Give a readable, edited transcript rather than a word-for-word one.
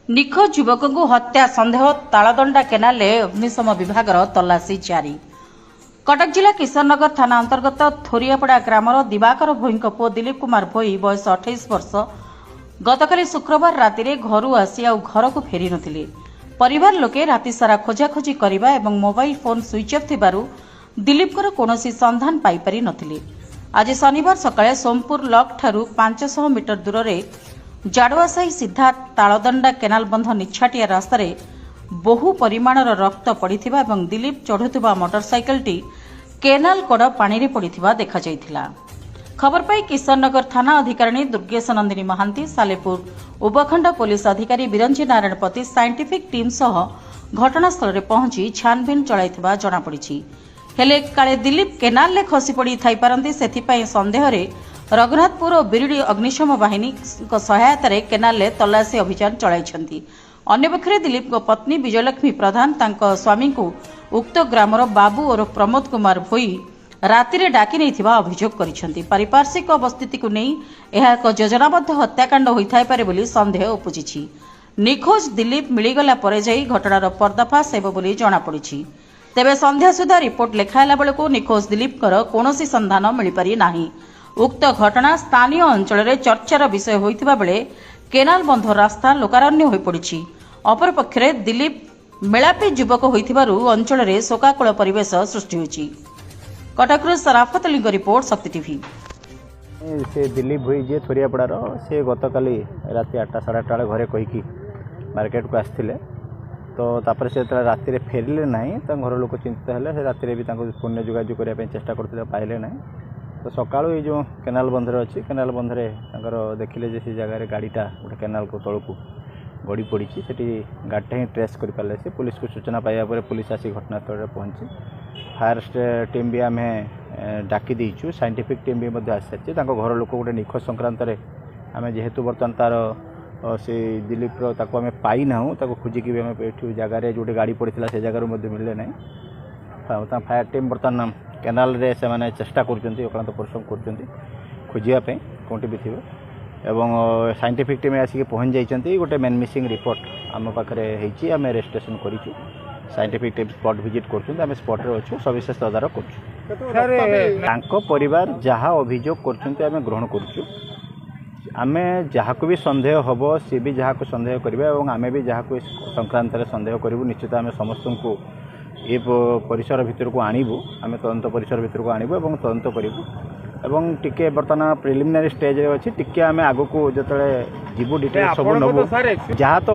निखोज युवक को हत्या संदेह तालदंडा केनाल अग्निशम विभाग तलासी जारी। कटक जिला किशननगर थाना अंतर्गत थोरियापड़ा ग्रामर दिवाकर भोई पुओ दिलीप कुमार भोई बयस 28 वर्ष गतकाली शुक्रवार राति घर आसी घर को फेरी नथिले। परिवार लोके राति सारा खोजाखोजी करबा एवं मोबाइल फोन स्विच ऑफ थिबारु दिलीपकर कोनोसी संधान पाई पारि नथिले। आज शनिवार सकाळे सोमपुर लक ठारू 500 मीटर दूर रे जाडुआसाही सीधा तालदंडा केनाल बंध निछाटिया रास्तार बहु परिमाणर रक्त पड़िथिबा एवं दिलीप चढ़ुथिबा मोटरसाइकेलटी केनाल कड़ पानी रे पड़िथिबा देखा जायथिला। खबर पाई किशननगर थाना अधिकारिणी दुर्गेश नंदिनी महांती, सालेपुर उपखंड पुलिस अधिकारी बिरंजी नारायण पति साइंटिफिक टीम सह घटनास्थल रे पहुंची छानबीन चलाइथिबा जणा पड़िछि। हेले काले दिलीप केनाल ले खसी पड़ी थाई पारंती सेथिपाई संदेह रे रघुनाथपुर और बिरिडी अग्निशम बाहिनी सहायतार केनाल तलासी अभियान चलाई। अन्यपक्षे दिलीप पत्नी विजयलक्ष्मी प्रधान तांको स्वामी को उक्त ग्रामर बाबू और प्रमोद कुमार भोई राति डाकी नहीं अभियोग करिसेंती। पारिपार्श्विक अवस्थिति को नहीं यह एक योजनाबद्ध हत्याकांड होइथाय पारे बोली संदेह उपजिछि। निखोज दिलीप मिलीगला परे जाई घटनार पर्दाफाश हेबो बोली जणा पड़िछि। तेबे संध्या सुधा रिपोर्ट लेखाइला बेलको निखोज दिलीपकर कोनोसी संधान मिल पारि नाही। उक्त घटना स्थानीय अंचल में चर्चार विषय होइतिबा बेले केनाल बंध रास्ता लोकारण्य हो पड़ी। अपरपक्षे दिलीप मेलापी युवक होइतिबारु अंचल में शोकाकुल परिवेश सृष्टि होइछि। कटकरू सराफत अली रिपोर्ट, शक्ति टीवी। से दिलीप भोई जे थोरियापड़ार से गतकाली राति 8टा 8:30 घरे कहीकि मार्केट को आसते तो तापर से राति फेरिले ना घर लोक चिंतित है। से राति भी फोन जोगाजोग करने चेष्टा करते पाइले ना। तो सकाळु ये जो केनाल बंधर अच्छी केनाल बंधरे देखिले से जगह गाड़ीटा गोटे केनाल को तौक गड़ी पड़ी से गाड़ीटा ही ट्रेस कर पारे। से पुलिस को सूचना पाइबा पर पुलिस आसी घटनास्थल में पहुंची। फायर टीम भी आम डाकी देचु, साइंटिफिक टीम भी आसी सारी। घर लोक गोटे निखोज संक्रांत आम जेहेतु बर्तमान तार से दिलीप आम पाई ना खोजिकी जगह जो गाड़ी पड़ा से जगह मिले ना। फायर टीम बर्तमान केनाल रे से माने चेष्टा करछंती, अक्लांत परिश्रम करछंती खोजिया कोटी भी थिबे एवं साइंटिफिक टीम आसिक पहुंच जाइछंती। गोटे मेन मिसिंग रिपोर्ट आम पाखरे हेछि, आम रजिस्ट्रेशन करिछु। साइंटिफिक टीम स्पॉट विजिट करछंती, आम स्पॉट रे अछु, सविशेष तदारक करछु। तांको परिवार जहाँ अभियोग करछंती आम ग्रहण करछु। आम जहाँ को भी संदेह हम सी भी जहाँ को संदेह करेंगे और आम भी जहाँ को संक्रांत संदेह करूँ निश्चित आम समस्त को ये परिसर भितर को आणबू। आम तदंत परिसर भितर को आणबू और तदंत करूँ एवं टिके बर्तमान प्रिलिमिनारी स्टेज अच्छी टिके आम आग को जो जीवु डिटेल सब नबू जहाँ तो